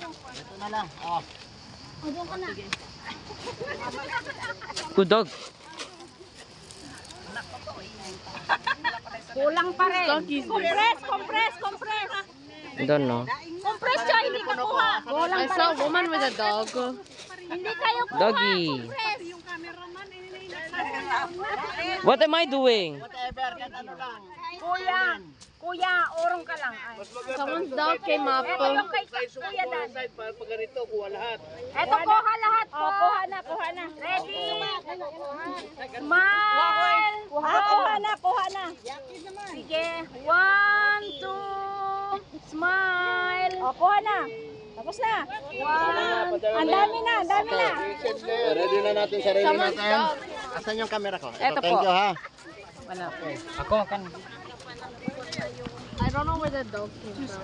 Ito na lang. Oh. Doon ka na. Good dog. Kulang pa rin. Compress. Don't know. Compress siya, hindi ka kuha. Kulang I pa saw a rin. woman with a dog. Hindi kayo kuha. Doggy. Compress. What am I doing? Whatever, kahit ano lang. Kuya, orong ka lang. Ay. Someone's dog came up. Ito yung kay Kuya Dan. Para pag ganito, kuha lahat. Ito, kuha lahat po. Kuha na. Ready? Smile. Kuha na. Sige. 1, 2, smile. Kuha na. Tapos na. 1. Ang dami na. Ready na natin sarili Someone's natin. dog. Asan yung camera ko? Ito Thank po. you ha. Wala po. Ako kan. I don't know where the dog came from.